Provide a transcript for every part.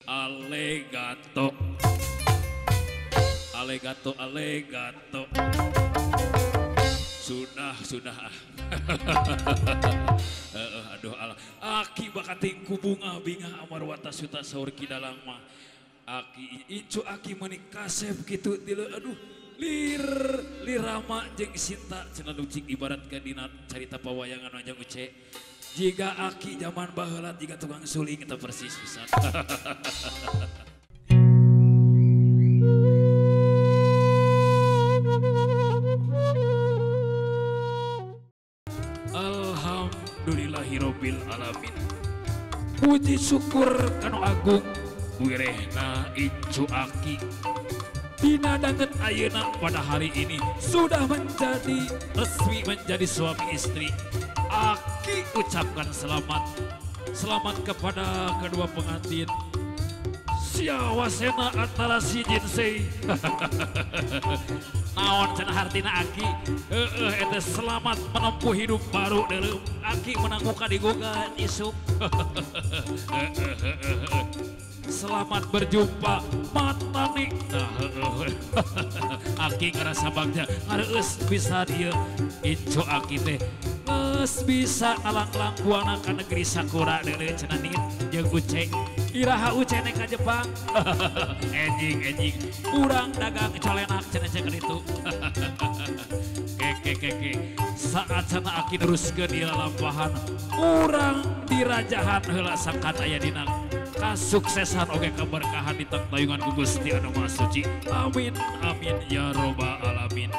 Allegato, allegato, allegato. Sudah. Aduh Allah. Aki bakating kubunga binga amarwata suta saur kidalang mah. Aki incu aki menik kasep gitu tilu aduh. Lirama jeung Sinta cenah lucik ibarat ka dina carita pawayangan aja uce. Jika aki zaman baheula jika tukang suling kita persis pisan. Alhamdulillahirabbil alamin. Puji syukur kanu agung wirehna incu aki. Dina danget ayeuna pada hari ini sudah menjadi resmi menjadi suami istri. Aki ucapkan selamat kepada kedua pengantin. Siawasena antara si jinsei. Naon cenah hartina Aki. Eta selamat menempuh hidup baru deuleu. Aki menangguka digoga isuk. Selamat berjumpa matani. Aki ngerasa bangga ngareus bisa dia incu Aki teh geus bisa alang-alang buana ka negeri Sakura deuleu cenah ningit jeung Uce. Iraha Uce nek ka Jepang. Enjing urang dagang colenak cenah ceuk ditu. Keke saat cenah Aki neruskeun ieu lampahan urang dirajahan heula sangkan aya dina kasuksesan oge keberkahan di tayungan ku Gusti anu Maha Suci. Amin amin ya robbal alamin.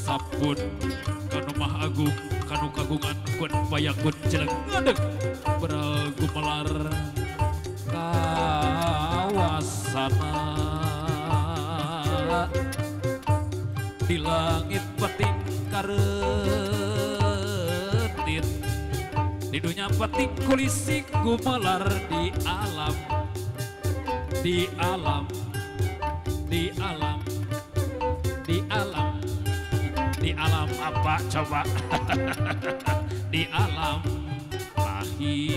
Sapun kanu Maha Agung kanu kagungan kun bayakun jeleng ngadeg beral gumelar kawasana di langit peting karetit di dunia peting kulisik gumelar di alam di alam di alam di alam di alam apa coba di alam lahir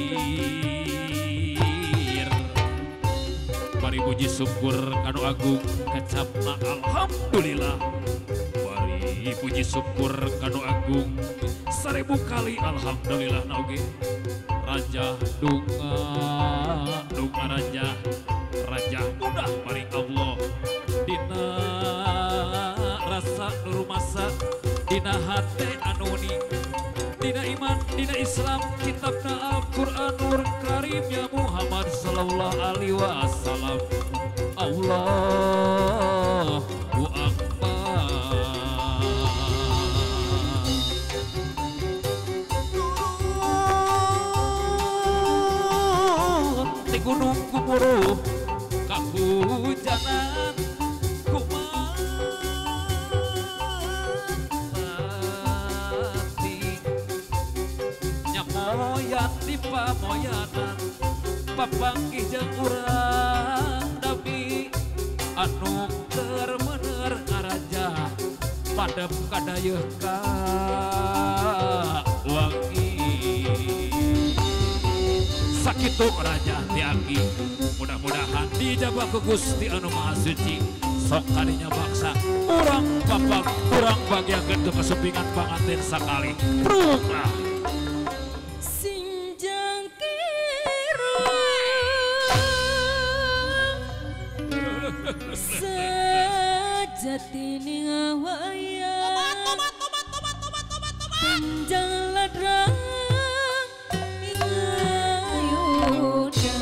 bari puji syukur kanu agung kecapna alhamdulillah bari puji syukur kanu agung 1000 kali alhamdulillah oge raja dunga raja mudah bari Allah dina rasa nurmasa dina hate anuni dina iman dina Islam kitabna Al-Qur'anul Karim ya Muhammad sallallahu alaihi wasallam. Allahu akbar. Di gunung Gumuru kahujanan di pamoyanan papanggih jeung urang dami anu keur meuneur ngaraja padep kadayeuh ka wangi sakitu raja ti Aki mudah-mudahan dijabah ku Gusti anu Maha Suci sok kadinya baksa urang papang urang bagiakeun teu kasupingan panganten sakali prunglah sejati ngawaya penjaladrang ingayuda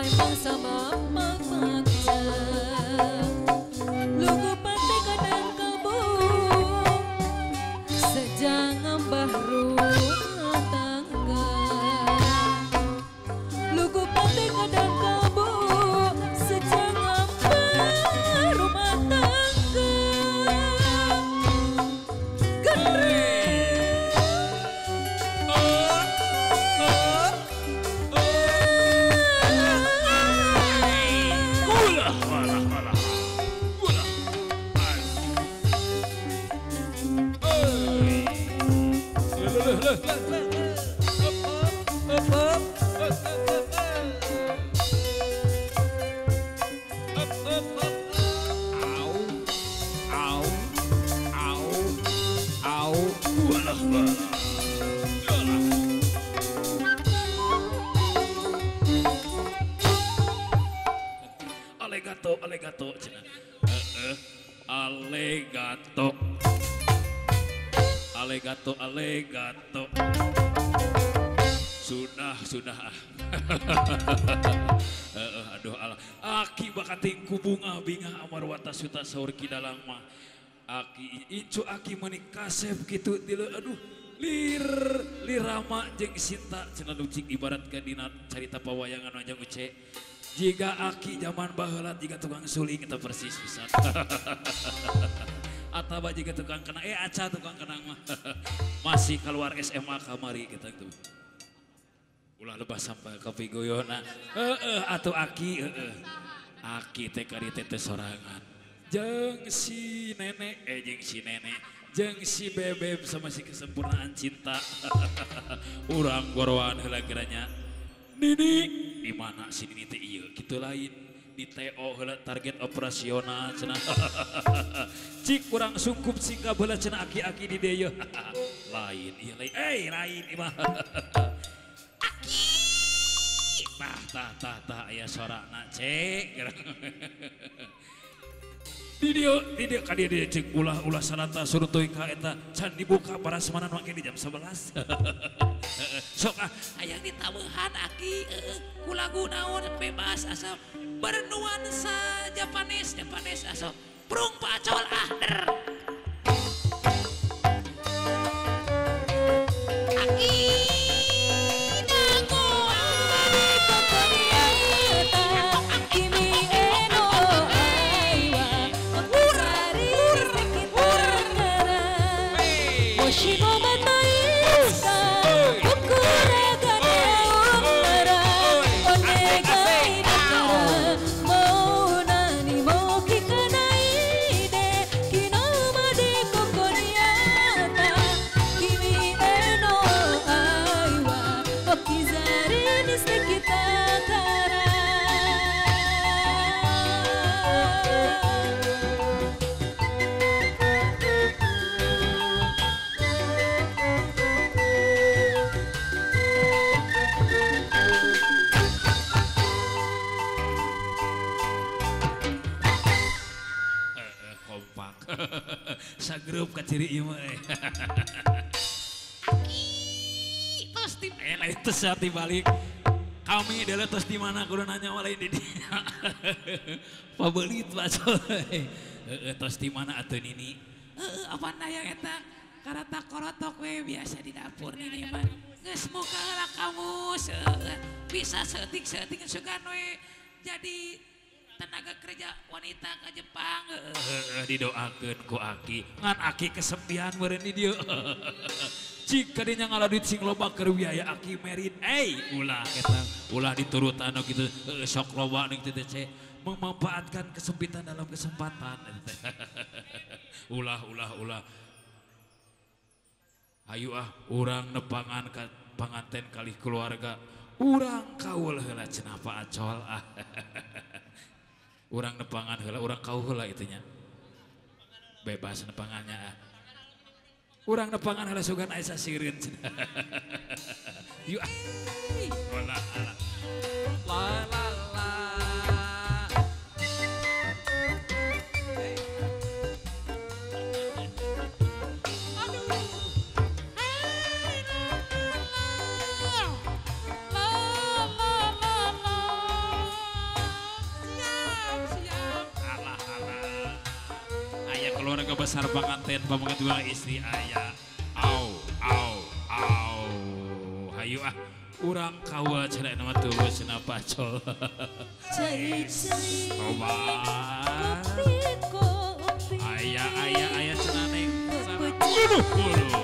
pai mangsa maksa lugu pati kadang kalbu sejang ngambah rumah tangga lugu pati kadang kalbu sejang ngambah rumah tangga gandri Alegato cenah. Alegato. Sudah. Aduh Allah. Aki bakating kubunga binga amarwata suta saur kidalang mah. Aki meuni kasep kitu tilu aduh. Lirama jeung Sinta cenah lucik ibaratkeun dina carita pawayangan Ajang Uce. Jika aki zaman baheula jika tukang suling kita persis pisan. Atau jika tukang kenang aca tukang kenang mah. Masih keluar SMA kamari kita tuh. Ulah lebah sampai ke pigoyona. Atuh aki Aki teh kari teh sorangan. Jeung si nenek jeung si bebek sama si kesempurnaan cinta. Urang gorowan heula kiranya. Nini di mana si Nini teh ieu kitu lain di TO heula target operasional cenah. Cik kurang sungkup singga beula cenah aki-aki di dieu. Lain ieu lain. Lain imah. Aki. Tah aya sorana cek. Di dia ka dia cek ulah sanata suruh teuing ka eta can dibuka parasmanan make di jam 11. Sok hayang ditameuhan aki ku lagu naon bebas asal bernuansa Japanes asal prung pacol der. Aki sagrup ka ciri ieu mah. Tos di lain tos hati balik. Kami adalah tos di mana kudu nanya lain di dia. Pabelit bacol. Tos di mana atuh Nini? Apa daya eta? Karata korotok we biasa di dapur Nini mah. Geus muka heula kamus. Bisa setik sugan we. Jadi tenaga kerja wanita ke Jepang. Didoakeun ku Aki ngan Aki kesepian meureun di dieu. Jika dinya ngaladit sing loba keur biaya Aki merit ulah diturutan kitu sok loba ning teh teh memanfaatkan kesempitan dalam kesempatan. Ulah ayo urang nepangan ka panganten kali keluarga urang kaul heula cenah Pak Acol. Urang nepangan heula, urang kau heula itunya. Bebas nepangannya. Urang nepangan heula sugan aya sasireun. Yuk. La. keluarga besar pengantin pamungkas dua istri ayah. Au, au, au. Hayu ah, urang kawa cenah nama tubuh cenah pacol. Cai-cai Coba. kopi Ayah cenah neng. Bulu.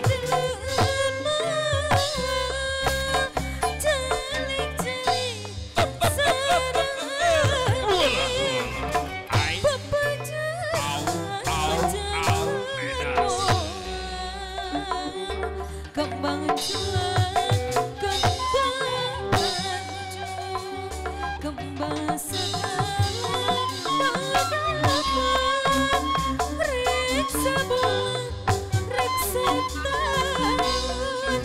Kembang cuan, kembang hancur, kembang sekarang reksa bulan, reksa tahun,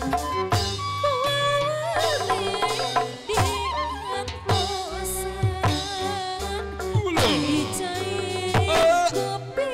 mewali di antosan, dicai kopi.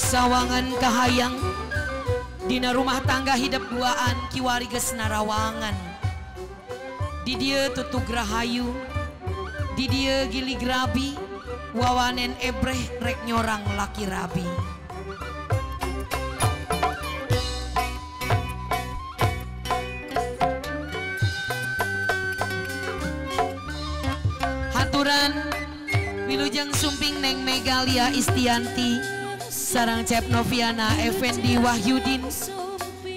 Sawangan kahayang dina rumah tangga hidup duaan kiwari geus narawangan. Di dieu tutug rahayu, di dieu gilig rabi, wawanen ebreh rek nyorang laki rabi. Haturan wilujeng sumping Neng Megalia Istianti sarang Cep Noviana Effendi Wahyudin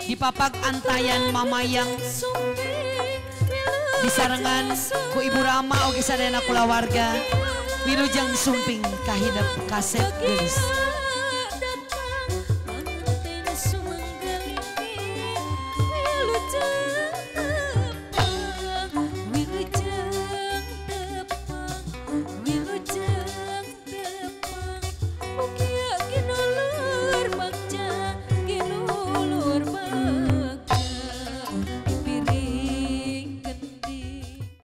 dipapak antayan Mamayang disarengan ku Ibu Rama oge sadayana kulawarga wilujeng sumping kahidep kaset geulis.